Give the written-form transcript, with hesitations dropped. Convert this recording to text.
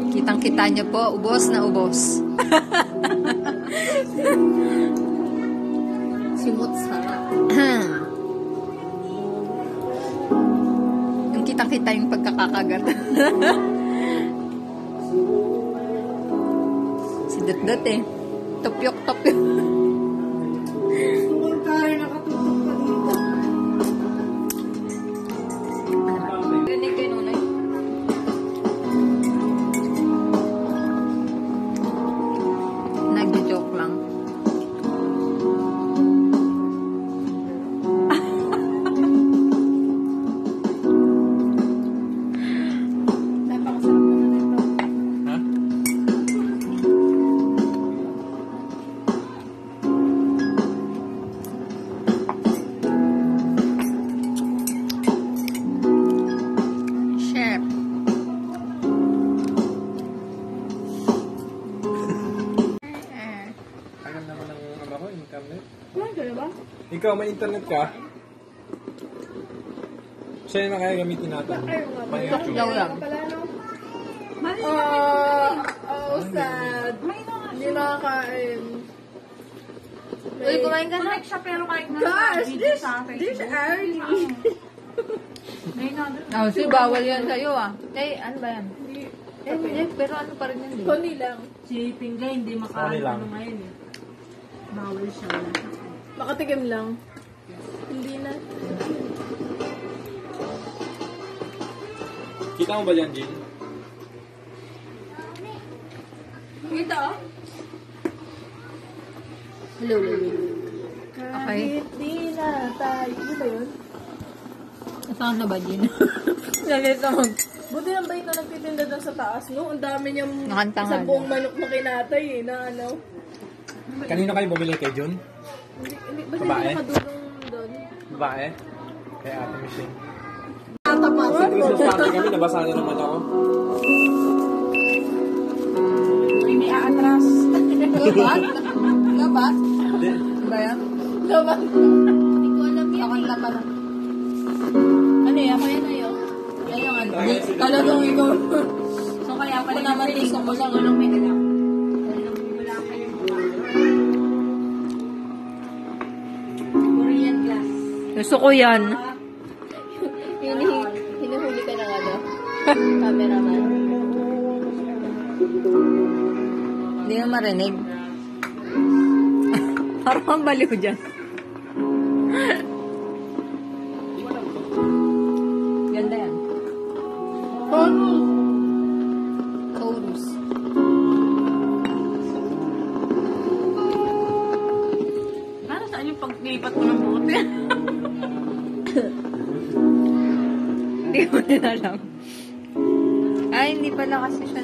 Kitang-kita niyo po, ubos na ubos. Simot sarap. Yung kitang-kita yung pagkakakagat. Si Dot-Dot eh. Topyok-topyok. Kaya nakatutok pa dito. Rinig kayo nunay. Nag-joke lang. Napakasarap naman ito. Ha? Chef. Alam naman ng ano ko, internet. Kumain ka na ba? Ikaw, may internet ka? Siya na kaya gamitin natin. May YouTube. Daw lang. Sad. Hindi nakakain. Uy, kumain ka na. Connect siya pero kahit na Gosh, video this sa akin. early. Oh, si bawal yan sa'yo ah. Eh, ano ba yan? Eh, pero ano pa rin yan eh. Honey lang. Si Pinggay hindi Sorry makaano lang. ngayon eh. Bawal siya. Makatikim lang. Hindi na. Kita mo ba yan, Jin? Kita oh. Hello. Kahit di na tayo. Ano ba yun? Saan na ba, Jin? Nalito mag... Buti lang ba ito nagtitinda doon sa taas, no? Ang dami niyang Nakanta nga sa buong manok na kinatay eh, na ano. Kanino kayo bumili kay Jun? Ba't Babae? hindi nakadulong doon? Babae? Kay Ate Michelle. Tatapat. Sa Christmas party kami, nabasa na naman ako. May aatras. Labat? Labat? Hindi. Ba yan? Laban. Hindi ko alam yan. Kakanta pa lang. Ano yan? Kaya na yun? Yan yung ano. Talagang ikaw. So kaya pala naman gusto ko lang. Walang may alam. Wala kayong Korean glass. Gusto ko yan. Hinuhuli ka ng ano? Cameraman. Hindi na marinig. Parang ang baliw dyan. Ganda yan. Chorus. Para saan yung paglipat mo ng buti? Hindi ko din alam. Ay, hindi pala kasi siya